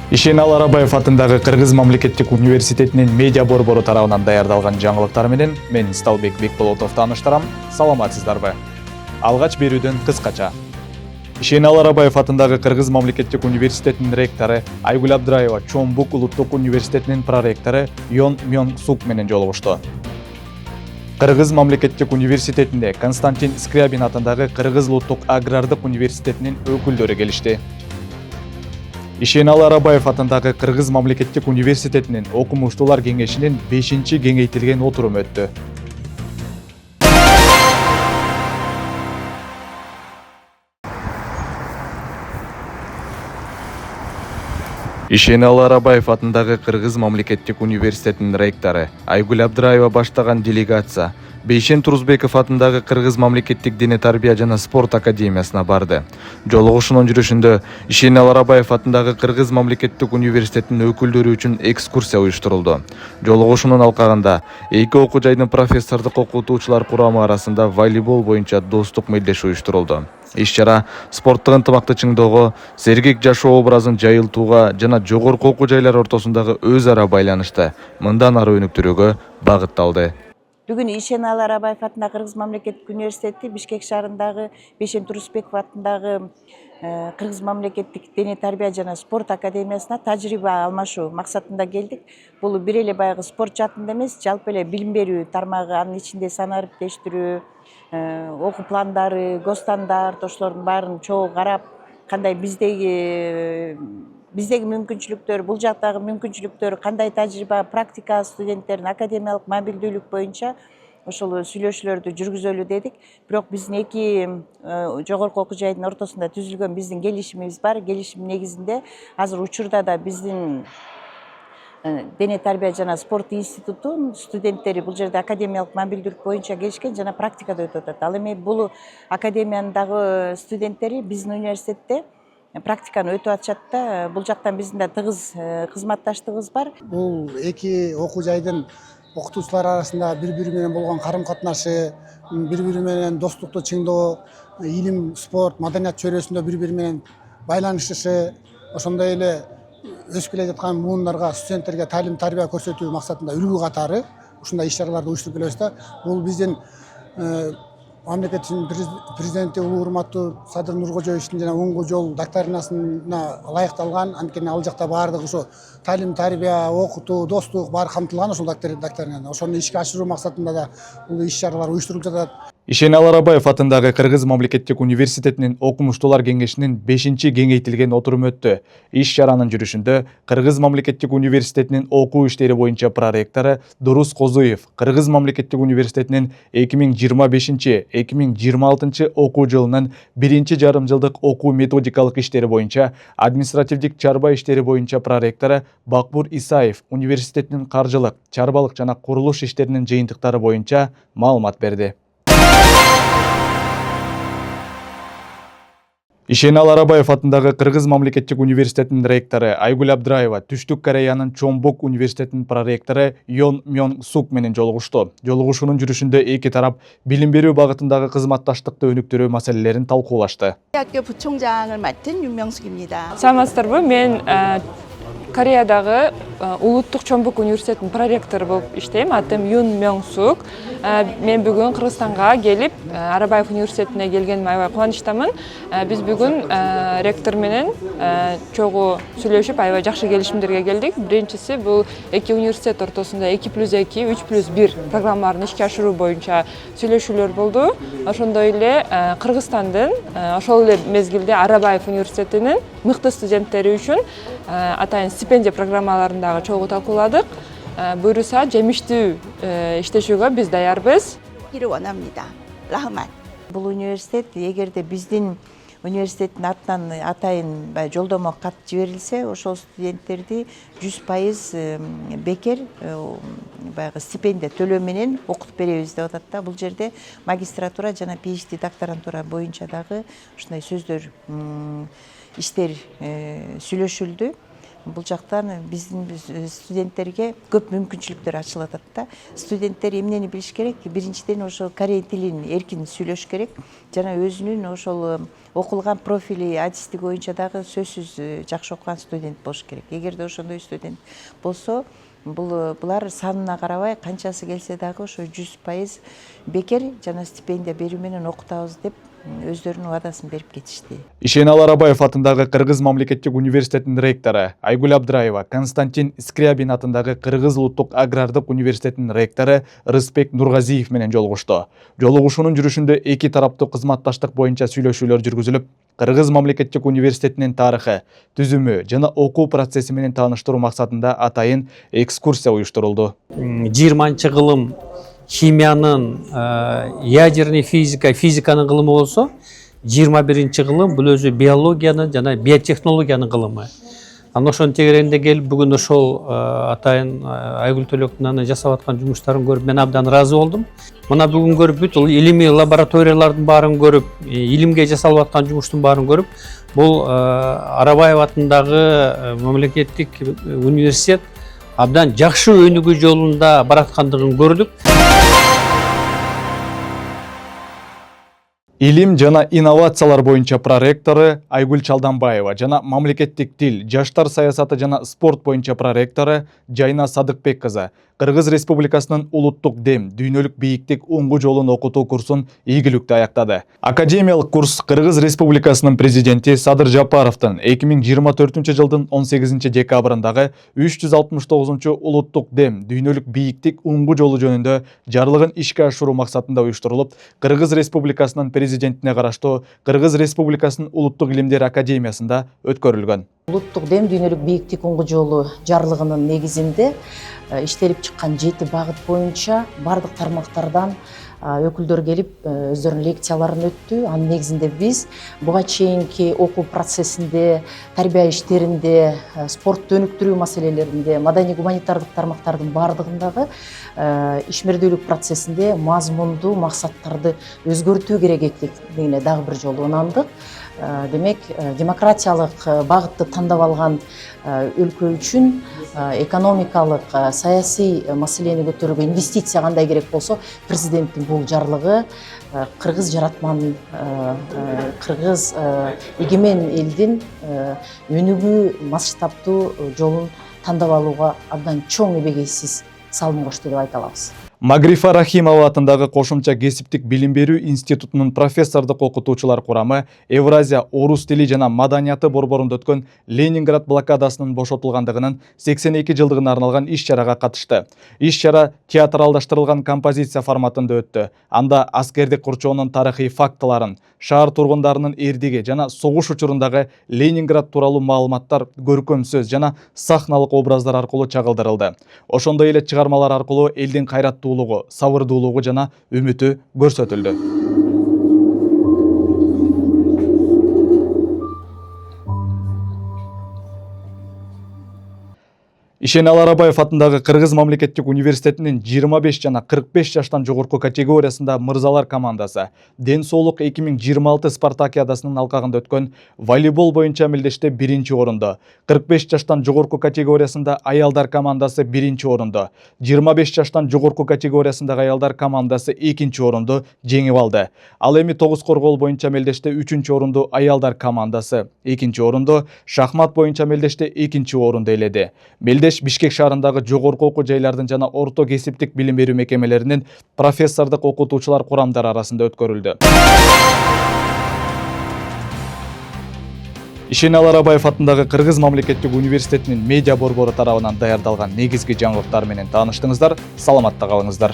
Ишенал Арабаев атындагы Кыргыз мамлекеттик университетинин медиа борбору тарабынан даярдалган жаңылыктар менен мен Сталбек Бекболотов тааныштырам. Саламатсыздарбы? Алгач берүүдөн кыскача. Ишенал Арабаев атындагы Кыргыз мамлекеттик университетинин ректору Айгүл Абдыраева Чомбук улуттук университетинин проректору Йон Мён Сук менен жолугушту. Кыргыз мамлекеттик университетинде Константин Скрябин атындагы Кыргыз улуттук агрардык университетинин өкүлдөрү келишти. Ишенал Арабаев атындагы Кыргыз мамлекеттик университетинин окумуштуулар кеңешинин 5-чи кеңейтилген отуруму өттү. Ишенал Арабаев атындагы Кыргыз мамлекеттик университетинин ректору Айгүл Абдыраева баштаган делегация Бейшен Турузбеков атындагы Кыргыз мамлекеттик дене тарбия жана спорт академиясына барды. Жолугушуунун жүрүшүндө Ишенал Арабаев атындагы Кыргыз мамлекеттик университетинин өкүлдөрү үчүн экскурсия уюштурулду. Жолугушуунун алкагында эки окуу жайдын профессордук окутуучулар курамы арасында волейбол боюнча достук мелдешүү уюштурулду. Иш-чара спорттук ынтымактычылыгы, сергек жашоо образын жайылтууга жана жогорку окуу жайлар ортосундагы өз ара байланышты мындан ары өнүктүрүүгө багытталды. Бүгүн Ишенал Арабаев атындагы Кыргыз мамлекеттик университети Бишкек шаарындагы Бейшен Турузбеков атындагы Кыргыз мамлекеттик дене тарбия жана спорт академиясына тажрыйба алмашуу максатында келдик. Бул бир эле баягы спорт жаатында эмес, жалпы эле билим берүү тармагы, анын ичинде сан ариптештирүү, окуу пландары, госстандарт ошолордун баарын чогуу карап, кандай биздеги мүмкүнчүлүктөр, бул жактагы мүмкүнчүлүктөр, кандай тажрыйба, практика студенттердин академиялык мобилдүүлүк боюнча ошол сүйлөшүүлөрдү жүргүзөлү дедик. Бирок биздин эки жогорку окуу жайдын ортосунда түзүлгөн биздин келишимибиз бар. Келишим негизинде азыр учурда да биздин дене тарбия жана спорт институтунун студенттери бул жерде академиялык мобилдүүлүк боюнча келишкен жана практикада өтүп атат. Ал эми бул академиянын дагы студенттери биздин университетте практиканы өтүп атышат да, бул жактан биздин да тыгыз кызматташтыгыбыз бар. Бул эки окуу жайдын окутуучулар арасында бири-бири менен болгон карым-катнашы, бири-бири менен достукту чыңдоо, илим, спорт, маданият чөйрөсүндө бири-бири менен байланышышы, ошондой эле өсүп келе жаткан муундарга, студенттерге талим тарбия көрсөтүү максатында үлгү катары ушундай иш-чараларды уюштуруп келебиз да. Бул биздин мамлекеттин президенти улуу урматтуу Садыр Нуркожоевичтин жана оңго жол доктринасына ылайыкталган, анткени ал жакта баардыгы ошо талим тарбия, окутуу, достук баары камтылган ошол доктринада. Ошону ишке ашыруу максатында да бул иш-чаралар уюштурулуп жатат. Ишенал Арабаев атындагы Кыргыз мамлекеттик университетинин окумуштуулар кеңешинин 5-чи кеңейтилген отуруму өттү. Иш-чаранын жүрүшүндө Кыргыз мамлекеттик университетинин окуу иштери боюнча проректору Дурус Козуев Кыргыз мамлекеттик университетинин 2025-2026 окуу жылынын 1-чи жарым жылдык окуу методикалык иштери боюнча административдик чарба иштери боюнча проректору Бакбур Исаев университетинин каржылык, чарбалык жана курулуш иштеринин жыйынтыктары боюнча маалымат берди. Ишенал Арабаев атындагы Кыргыз мамлекеттик университетинин ректору Айгүл Абдыраева Түштүк Кореянын Чомбук университетинин проректору Йон Мён Сук менен жолугушту. Жолугушуунун жүрүшүндө эки тарап билим берүү багытындагы кызматташтыкты өнүктүрүү маселелерин талкуулашты. 대학교 부총장을 맡은 윤명숙입니다. Саламатсыздарбы, мен Кореядагы улуттук Чомбук университетинин проректору болуп иштейм. Атым Юн Мён Сук. Мен бүгүн Кыргызстанга келип, Арабаев университетине келгениме аябай кубанычтамын. Биз бүгүн ректор менен чогуу сүйлөшүп, аябай жакшы келишимдерге келдик. Биринчиси бул эки университет ортосунда 2+2, 3+1 программаларын ишке ашыруу боюнча сүйлөшүүлөр болду. Ошондой эле Кыргызстандын ошол эле мезгилде Арабаев университетинин мыкты студенттери үчүн атайын стипендия программаларындагы чогуу талкууладык. Буюрса жемиштүү иштешүүгө биз даярбыз. 기를 원합니다. 라흐만. Бул университет эгерде биздин университеттин атынан атайын жолдомо кат жиберилсе, ошол студенттерди 100% бекер баягы стипендия төлөө менен окутуп беребиз деп атат да. Бул жерде магистратура жана PhD докторантура боюнча дагы ушундай сөздөр иштер сүйлөшүлдү. бул жактан биздин студенттерге көп мүмкүнчүлүктөр ачылып атат да. Студенттер эмнени билиш керек? Биринчиден ошол корей тилин эркин сүйлөш керек. Жана өзүнүн ошол окулган профили, адистиги боюнча дагы сөзсүз жакшы окуган студент болуш керек. Эгерде ошондой студент болсо, булар санына карабай канчасы келсе дагы ошо 100% бекер жана стипендия берүү менен окутабыз деп өздөрүнүн убадасын берип кетишти. Ишеналы Арабаев атындагы Кыргыз мамлекеттик университетинин ректору Айгүл Абдыраева, Константин Скрябин атындагы Кыргыз улуттук агрардык университетинин ректору Рыспек Нургазиев менен жолугушту. Жолугушуунун жүрүшүндө эки тараптуу кызматташтык боюнча сүйлөшүүлөр жүргүзүлүп, Кыргыз мамлекеттик университетинин тарыхы, түзүмү жана окуу процесси менен тааныштыруу максатында атайын экскурсия уюштурулду. 20-нчы кылым химиянын, ядерный физиканын кылымы болсо, 21-нчы кылым бул өзү биологиянын жана биотехнологиянын кылымы. Аны ошонун тегерегинде келип, бүгүн ошол атайын Айгүл Төлөктүн жасап аткан жумуштарын көрүп, мен абдан ыраазы болдум. Мына бүгүн көрүп бүт илимий лабораториялардын баарын көрүп, илимге жасалып аткан жумуштун баарын көрүп, бул Арабаев атындагы мамлекеттик университет абдан жакшы өнүгүү жолунда бараткандыгын көрдүк. Илим жана инновациялар боюнча проректору Айгүл Чалданбаева жана мамлекеттик тил, жаштар саясаты жана спорт боюнча проректору Жайна Садыкбек кызы Кыргыз Республикасынын улуттук дем, дүйнөлүк бийиктик уңгу жолун окутуу курсун ийгиликтүү аяктады. Академиялык курс Кыргыз Республикасынын президенти Садыр Жапаровдун 2024 жылдын 18 декабрындагы 369 улуттук дем, дүйнөлүк бийиктик уңгу жолу жөнүндө жарлыгын ишке ашыруу максатында уюштурулуп, Кыргыз Республикасынын президентине караштуу Кыргыз Республикасынын улуттук илимдер академиясында өткөрүлгөн. Улуттук дем, дүйнөлүк бийиктик уңгу жолу жарлыгынын негизинде иштелип чыккан 7 багыт боюнча бардык тармактардан өкүлдөр келип өздөрүнүн лекцияларын өттү. Анын негизинде биз буга чейинки окуу процессинде, тарбия иштеринде, спортту өнүктүрүү маселелеринде, маданий гуманитардык тармактардын бардыгындагы ишмердүүлүк процессинде мазмундуу максаттарды өзгөртүү керек экендигине дагы бир жолу ынандык. Демек, демократиялык багытты тандап алган өлкө үчүн экономикалык, саясий маселени көтөрүүгө инвестиция кандай керек болсо, президенттин бул жарлыгы кыргыз жаратман, кыргыз эгемен элдин өнүгүү масштабтуу жолун тандап алууга абдан чоң эбегейсиз салым кошту деп айта алабыз. Магрифа Рахимова атындагы кошумча кесиптик билим берүү институтунун профессордук окутуучулар курамы Евразия орус тили жана маданияты борборунда өткөн Ленинград блокадасынын бошотулгандыгынын 82 жылдыгына арналган иш-чарага катышты. Иш-чара театралдаштырылган композиция форматында өттү. Анда аскердик курчоонун тарыхый фактыларын, шаар тургундарынын эрдиги жана согуш учурундагы Ленинград тууралуу маалыматтар көркөм сөз жана сахналык образдар аркылуу чагылдырылды. Ошондой эле чыгармалар аркылуу элдин кайраттуулугу, сабырдуулугу жана үмүтү көрсөтүлдү. Ишеналы Арабаев атындагы Кыргыз мамлекеттик университетинин 25 жана 45 жаштан жогорку категориясында мырзалар командасы Ден соолук 2026 спартакиадасынын алкагында өткөн волейбол боюнча мелдеште 1-чи орунду, 45 жаштан жогорку категориясында аялдар командасы 1-чи орунду, 25 жаштан жогорку категориясындагы аялдар командасы 2-чи орунду жеңип алды. Ал эми тогуз коргоол боюнча мелдеште 3-чү орунду аялдар командасы, 2-чи орунду шахмат боюнча мелдеште 2-чи орунду ээледи. Бишкек шаарындагы жогорку окуу жайлардын жана орто кесиптик билим берүү мекемелеринин профессордук окутуучулар курамдары арасында өткөрүлдү. Ишеналы Арабаев атындагы Кыргыз мамлекеттик университетинин медиа борбору тарабынан даярдалган негизги жаңылыктар менен тааныштыңыздар. Саламатта калыңыздар.